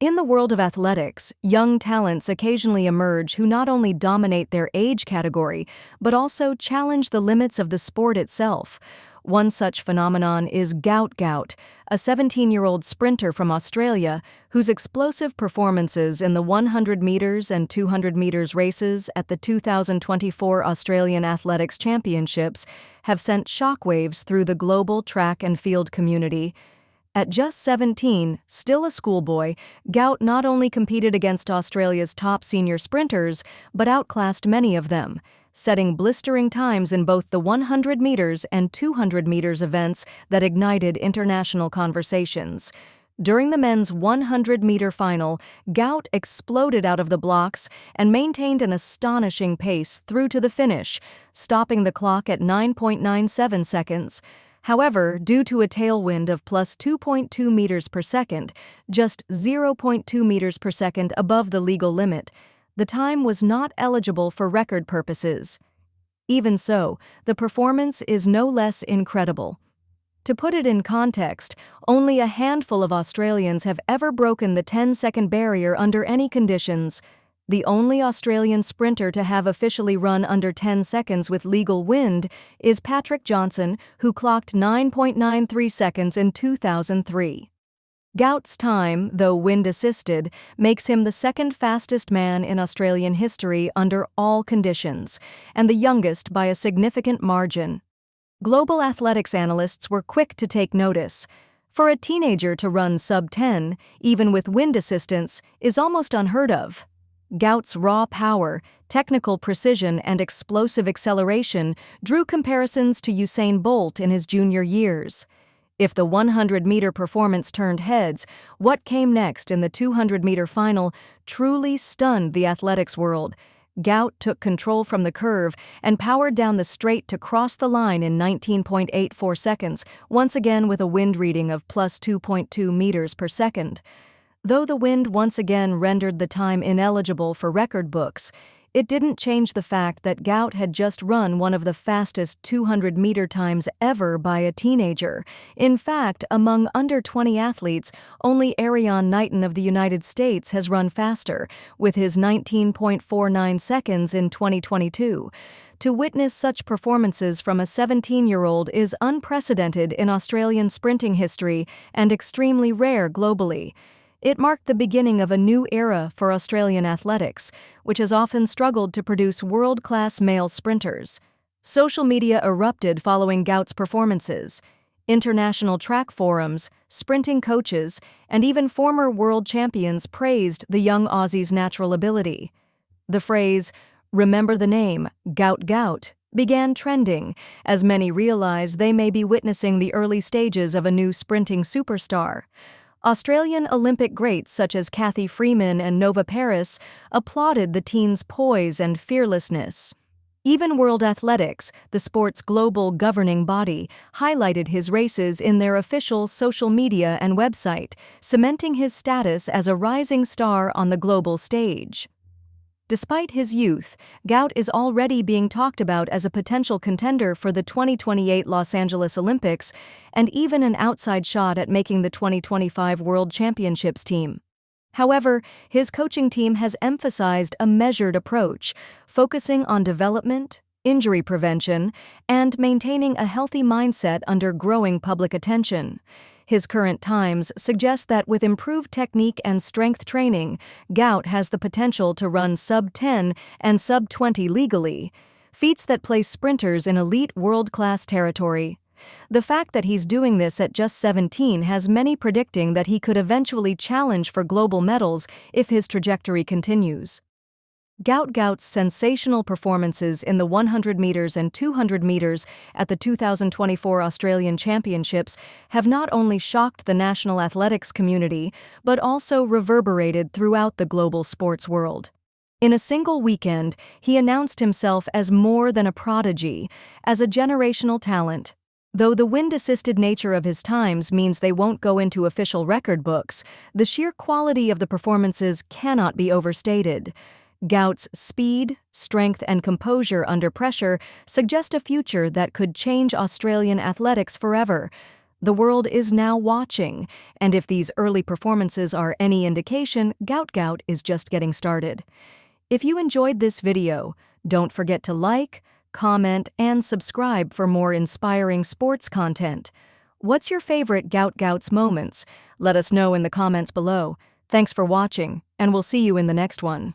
In the world of athletics, young talents occasionally emerge who not only dominate their age category, but also challenge the limits of the sport itself. One such phenomenon is Gout Gout, a 17-year-old sprinter from Australia whose explosive performances in the 100 meters and 200 meters races at the 2024 Australian Athletics Championships have sent shockwaves through the global track and field community. At just 17, still a schoolboy, Gout not only competed against Australia's top senior sprinters, but outclassed many of them, setting blistering times in both the 100 meters and 200 meters events that ignited international conversations. During the men's 100-meter final, Gout exploded out of the blocks and maintained an astonishing pace through to the finish, stopping the clock at 9.97 seconds. However, due to a tailwind of plus 2.2 meters per second, just 0.2 meters per second above the legal limit, the time was not eligible for record purposes. Even so, the performance is no less incredible. To put it in context, only a handful of Australians have ever broken the 10-second barrier under any conditions. The only Australian sprinter to have officially run under 10 seconds with legal wind is Patrick Johnson, who clocked 9.93 seconds in 2003. Gout's time, though wind-assisted, makes him the second fastest man in Australian history under all conditions, and the youngest by a significant margin. Global athletics analysts were quick to take notice. For a teenager to run sub-10, even with wind assistance, is almost unheard of. Gout's raw power, technical precision, and explosive acceleration drew comparisons to Usain Bolt in his junior years. If the 100-meter performance turned heads, what came next in the 200-meter final truly stunned the athletics world. Gout took control from the curve and powered down the straight to cross the line in 19.84 seconds, once again with a wind reading of plus 2.2 meters per second. Though the wind once again rendered the time ineligible for record books, it didn't change the fact that Gout had just run one of the fastest 200-meter times ever by a teenager. In fact, among under-20 athletes, only Ariane Knighton of the United States has run faster, with his 19.49 seconds in 2022. To witness such performances from a 17-year-old is unprecedented in Australian sprinting history and extremely rare globally. It marked the beginning of a new era for Australian athletics, which has often struggled to produce world-class male sprinters. Social media erupted following Gout's performances. International track forums, sprinting coaches, and even former world champions praised the young Aussie's natural ability. The phrase, "Remember the name, Gout Gout," began trending, as many realize they may be witnessing the early stages of a new sprinting superstar. Australian Olympic greats such as Cathy Freeman and Nova Paris applauded the teen's poise and fearlessness. Even World Athletics, the sport's global governing body, highlighted his races in their official social media and website, cementing his status as a rising star on the global stage. Despite his youth, Gout is already being talked about as a potential contender for the 2028 Los Angeles Olympics and even an outside shot at making the 2025 World Championships team. However, his coaching team has emphasized a measured approach, focusing on development, injury prevention, and maintaining a healthy mindset under growing public attention. His current times suggest that with improved technique and strength training, Gout has the potential to run sub-10 and sub-20 legally, feats that place sprinters in elite world-class territory. The fact that he's doing this at just 17 has many predicting that he could eventually challenge for global medals if his trajectory continues. Gout Gout's sensational performances in the 100 meters and 200 meters at the 2024 Australian Championships have not only shocked the national athletics community, but also reverberated throughout the global sports world. In a single weekend, he announced himself as more than a prodigy, as a generational talent. Though the wind-assisted nature of his times means they won't go into official record books, the sheer quality of the performances cannot be overstated. Gout's speed, strength, and composure under pressure suggest a future that could change Australian athletics forever. The world is now watching, and if these early performances are any indication, Gout Gout is just getting started. If you enjoyed this video, don't forget to like, comment, and subscribe for more inspiring sports content. What's your favorite Gout Gout's moments? Let us know in the comments below. Thanks for watching, and we'll see you in the next one.